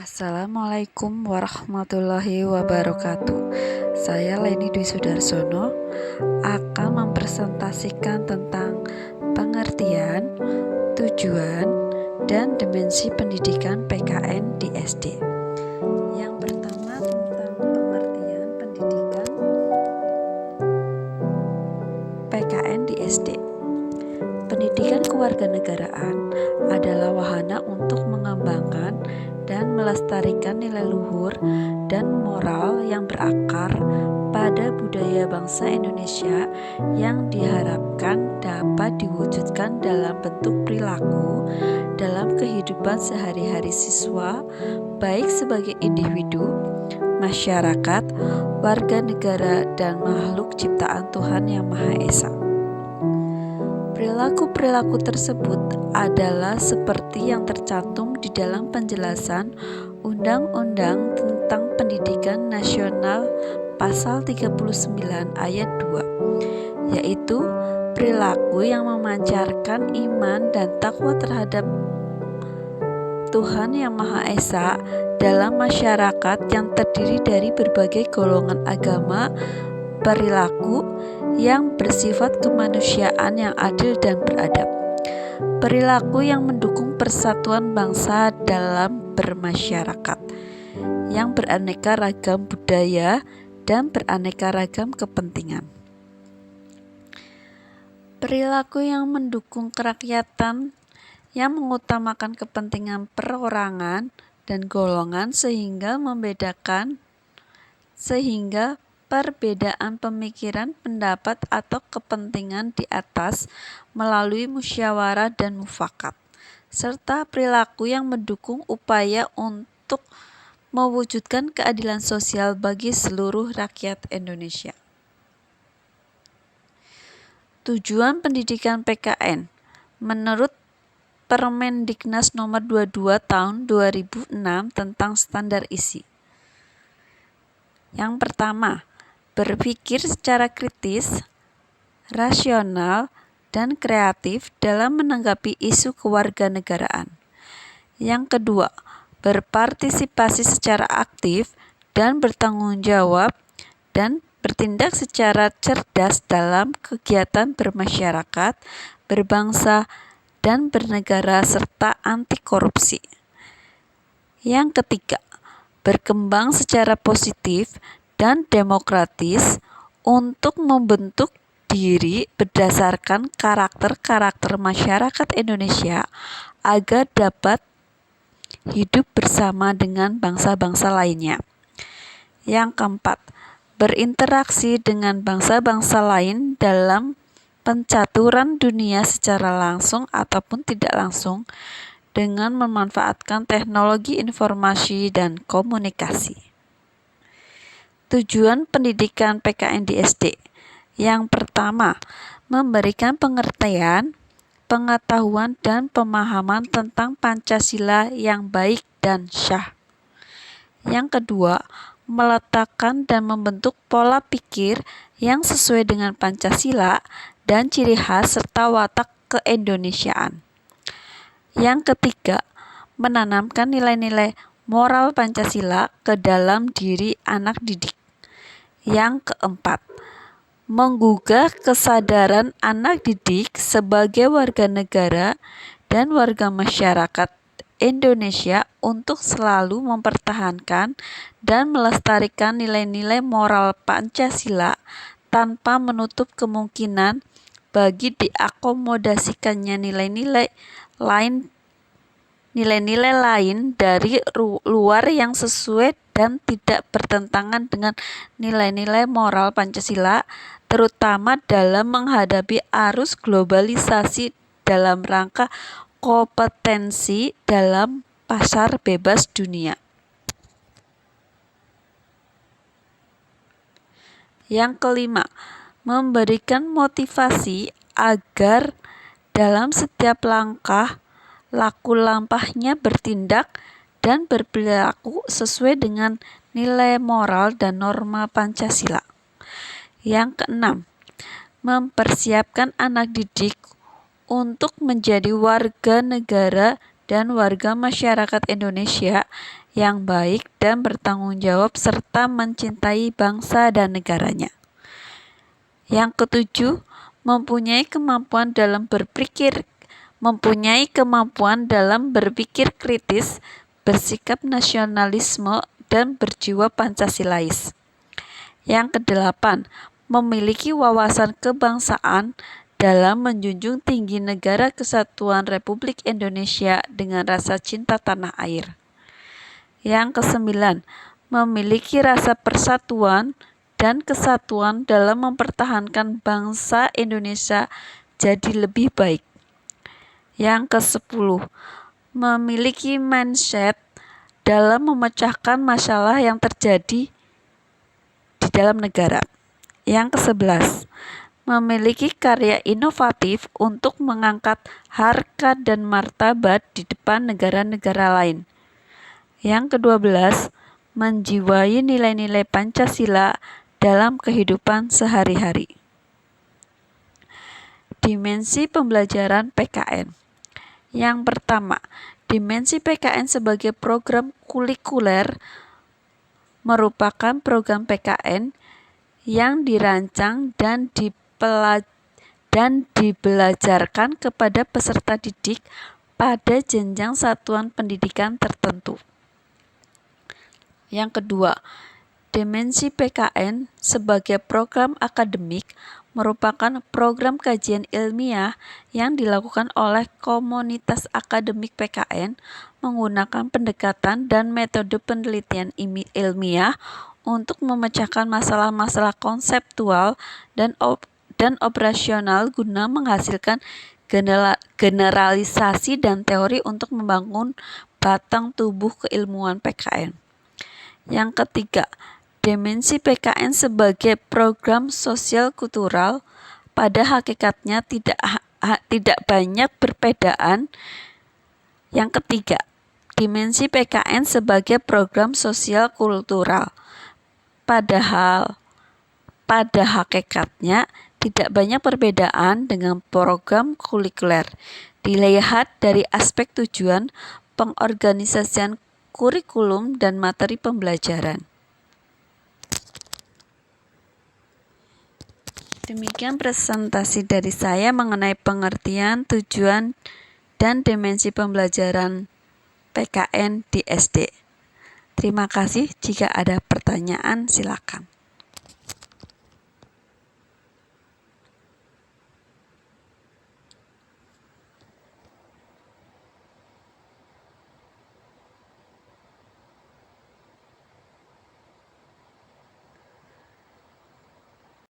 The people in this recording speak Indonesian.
Assalamualaikum warahmatullahi wabarakatuh. Saya Leni Dwi Sudarsono akan mempresentasikan tentang pengertian, tujuan, dan dimensi pendidikan PKN di SD. Yang pertama tentang pengertian pendidikan PKN di SD. Pendidikan kewarganegaraan adalah wahana untuk mengembangkan dan melestarikan nilai luhur dan moral yang berakar pada budaya bangsa Indonesia yang diharapkan dapat diwujudkan dalam bentuk perilaku dalam kehidupan sehari-hari siswa, baik sebagai individu, masyarakat, warga negara, dan makhluk ciptaan Tuhan Yang Maha Esa. Perilaku-perilaku tersebut adalah seperti yang tercantum di dalam penjelasan Undang-Undang tentang Pendidikan Nasional Pasal 39 ayat 2, yaitu perilaku yang memancarkan iman dan takwa terhadap Tuhan Yang Maha Esa dalam masyarakat yang terdiri dari berbagai golongan agama, perilaku yang bersifat kemanusiaan yang adil dan beradab, perilaku yang mendukung persatuan bangsa dalam bermasyarakat, yang beraneka ragam budaya dan beraneka ragam kepentingan, perilaku yang mendukung kerakyatan, yang mengutamakan kepentingan perorangan dan golongan sehingga perbedaan pemikiran, pendapat, atau kepentingan di atas melalui musyawarah dan mufakat, serta perilaku yang mendukung upaya untuk mewujudkan keadilan sosial bagi seluruh rakyat Indonesia. Tujuan pendidikan PKN menurut Permendiknas Nomor 22 Tahun 2006 tentang standar isi. Yang pertama, berpikir secara kritis, rasional, dan kreatif dalam menanggapi isu kewarganegaraan. Yang kedua, berpartisipasi secara aktif dan bertanggung jawab dan bertindak secara cerdas dalam kegiatan bermasyarakat, berbangsa, dan bernegara serta anti korupsi. Yang ketiga, berkembang secara positif dan demokratis untuk membentuk diri berdasarkan karakter-karakter masyarakat Indonesia agar dapat hidup bersama dengan bangsa-bangsa lainnya. Yang keempat, berinteraksi dengan bangsa-bangsa lain dalam pencaturan dunia secara langsung ataupun tidak langsung dengan memanfaatkan teknologi informasi dan komunikasi. Tujuan pendidikan PKN di SD. Yang pertama, memberikan pengertian, pengetahuan, dan pemahaman tentang Pancasila yang baik dan syah. Yang kedua, meletakkan dan membentuk pola pikir yang sesuai dengan Pancasila dan ciri khas serta watak keindonesiaan. Yang ketiga, menanamkan nilai-nilai moral Pancasila ke dalam diri anak didik. Yang keempat, menggugah kesadaran anak didik sebagai warga negara dan warga masyarakat Indonesia untuk selalu mempertahankan dan melestarikan nilai-nilai moral Pancasila tanpa menutup kemungkinan bagi diakomodasikannya nilai-nilai lain dari luar yang sesuai dan tidak bertentangan dengan nilai-nilai moral Pancasila, terutama dalam menghadapi arus globalisasi dalam rangka kompetensi dalam pasar bebas dunia. Yang kelima, memberikan motivasi agar dalam setiap langkah laku lampahnya bertindak dan berperilaku sesuai dengan nilai moral dan norma Pancasila. Yang keenam, mempersiapkan anak didik untuk menjadi warga negara dan warga masyarakat Indonesia yang baik dan bertanggung jawab serta mencintai bangsa dan negaranya. Yang ketujuh, mempunyai kemampuan dalam berpikir kritis, bersikap nasionalisme, dan berjiwa Pancasilais. Yang kedelapan, memiliki wawasan kebangsaan dalam menjunjung tinggi Negara Kesatuan Republik Indonesia dengan rasa cinta tanah air. Yang kesembilan, memiliki rasa persatuan dan kesatuan dalam mempertahankan bangsa Indonesia jadi lebih baik. Yang kesepuluh, memiliki mindset dalam memecahkan masalah yang terjadi di dalam negara. Yang kesebelas, memiliki karya inovatif untuk mengangkat harkat dan martabat di depan negara-negara lain. Yang kedua belas, menjiwai nilai-nilai Pancasila dalam kehidupan sehari-hari. Dimensi pembelajaran PKN. Yang pertama, dimensi PKN sebagai program kurikuler merupakan program PKN yang dirancang dan dibelajarkan kepada peserta didik pada jenjang satuan pendidikan tertentu. Yang kedua, dimensi PKN sebagai program akademik merupakan program kajian ilmiah yang dilakukan oleh komunitas akademik PKN menggunakan pendekatan dan metode penelitian ilmiah untuk memecahkan masalah-masalah konseptual dan operasional guna menghasilkan generalisasi dan teori untuk membangun batang tubuh keilmuan PKN. Yang ketiga, dimensi PKN sebagai program sosial kultural pada hakikatnya tidak banyak perbedaan. Yang ketiga, dimensi PKN sebagai program sosial kultural padahal pada hakikatnya tidak banyak perbedaan dengan program kurikuler. Dilihat dari aspek tujuan, pengorganisasian kurikulum dan materi pembelajaran. Demikian presentasi dari saya mengenai pengertian, tujuan, dan dimensi pembelajaran PKN di SD. Terima kasih. Jika ada pertanyaan, silakan.